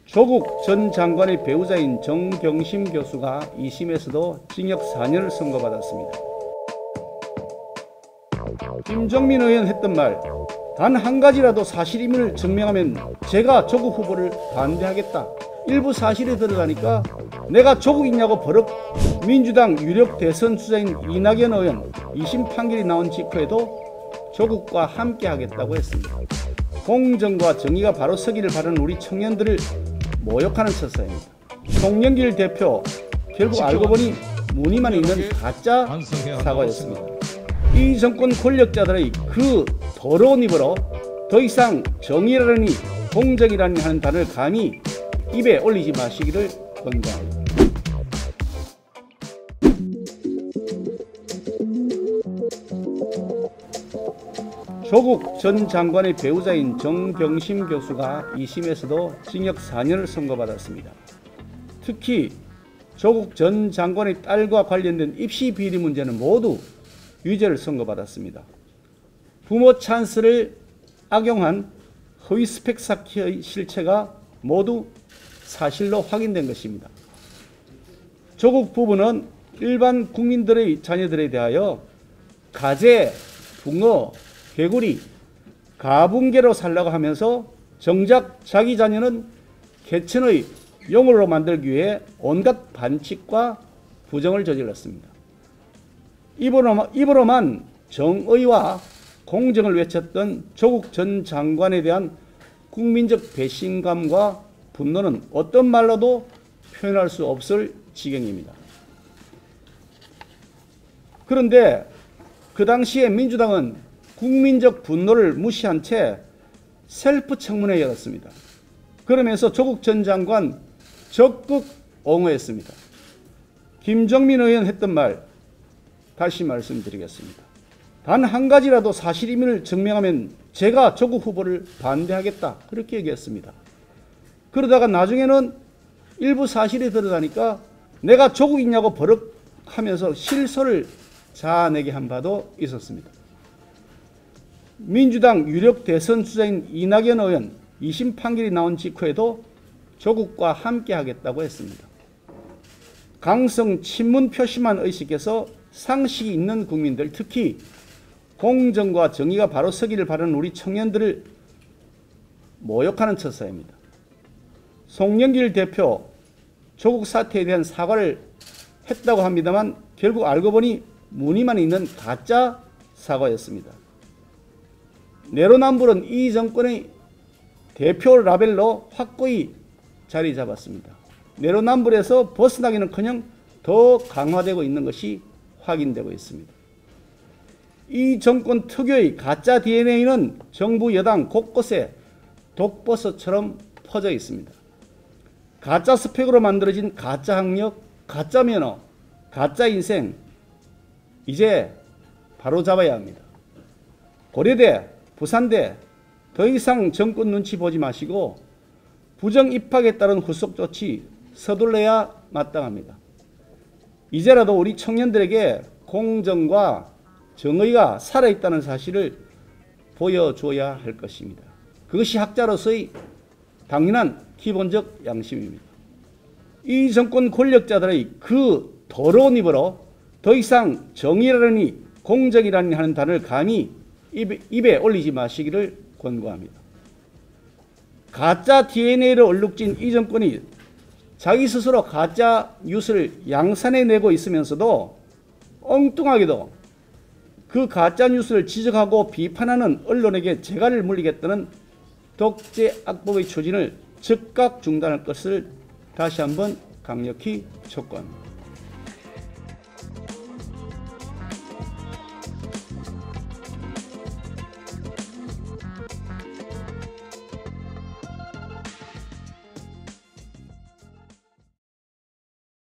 조국 전 장관의 배우자인 정경심 교수가 2심에서도 징역 4년을 선고받았습니다. 김종민 의원 했던 말, 단 한 가지라도 사실임을 증명하면 제가 조국 후보를 반대하겠다. 일부 사실이 드러나니까 내가 조국이냐고 버럭. 민주당 유력 대선 주자인 이낙연 의원 2심 판결이 나온 직후에도 조국과 함께 하겠다고 했습니다. 공정과 정의가 바로 서기를 바라는 우리 청년들을 모욕하는 처사입니다. 송영길 대표, 결국 알고 보니 무늬만 있는 가짜 사과였습니다. 이 정권 권력자들의 그 더러운 입으로 더 이상 정의라니 공정이라니 하는 단어를 감히 입에 올리지 마시기를 권고합니다. 조국 전 장관의 배우자인 정경심 교수가 2심에서도 징역 4년을 선고받았습니다. 특히 조국 전 장관의 딸과 관련된 입시 비리 문제는 모두 유죄를 선고받았습니다. 부모 찬스를 악용한 허위 스펙 쌓기의 실체가 모두 사실로 확인된 것입니다. 조국 부부는 일반 국민들의 자녀들에 대하여 가재, 붕어, 개구리, 가붕개로 살라고 하면서 정작 자기 자녀는 개천의 용으로 만들기 위해 온갖 반칙과 부정을 저질렀습니다. 입으로만 정의와 공정을 외쳤던 조국 전 장관에 대한 국민적 배신감과 분노는 어떤 말로도 표현할 수 없을 지경입니다. 그런데 그 당시에 민주당은 국민적 분노를 무시한 채 셀프 청문회에 열었습니다. 그러면서 조국 전 장관 적극 옹호했습니다. 김종민 의원 했던 말 다시 말씀드리겠습니다. 단 한 가지라도 사실임을 증명하면 제가 조국 후보를 반대하겠다. 그렇게 얘기했습니다. 그러다가 나중에는 일부 사실이 드러나니까 내가 조국이냐고 버럭 하면서 실소를 자아내게 한 바도 있었습니다. 민주당 유력 대선 주자인 이낙연 의원 2심 판결이 나온 직후에도 조국과 함께 하겠다고 했습니다. 강성 친문 표시만 의식해서 상식이 있는 국민들, 특히 공정과 정의가 바로 서기를 바라는 우리 청년들을 모욕하는 처사입니다. 송영길 대표, 조국 사태에 대한 사과를 했다고 합니다만 결국 알고 보니 무늬만 있는 가짜 사과였습니다. 내로남불은 이 정권의 대표 라벨로 확고히 자리 잡았습니다. 내로남불에서 벗어나기는커녕 더 강화되고 있는 것이 확인되고 있습니다. 이 정권 특유의 가짜 DNA는 정부 여당 곳곳에 독버섯처럼 퍼져 있습니다. 가짜 스펙으로 만들어진 가짜 학력, 가짜 면허, 가짜 인생, 이제 바로잡아야 합니다. 고려대, 부산대 더 이상 정권 눈치 보지 마시고 부정 입학에 따른 후속 조치 서둘러야 마땅합니다. 이제라도 우리 청년들에게 공정과 정의가 살아있다는 사실을 보여줘야 할 것입니다. 그것이 학자로서의 당연한 기본적 양심입니다. 이 정권 권력자들의 그 더러운 입으로 더 이상 정의라니 공정이라니 하는 단어를 감히 입에 올리지 마시기를 권고합니다. 가짜 DNA를 얼룩진 이 정권이 자기 스스로 가짜 뉴스를 양산해내고 있으면서도 엉뚱하게도 그 가짜 뉴스를 지적하고 비판하는 언론에게 재갈을 물리겠다는 독재 악법의 추진을 즉각 중단할 것을 다시 한번 강력히 촉구합니다.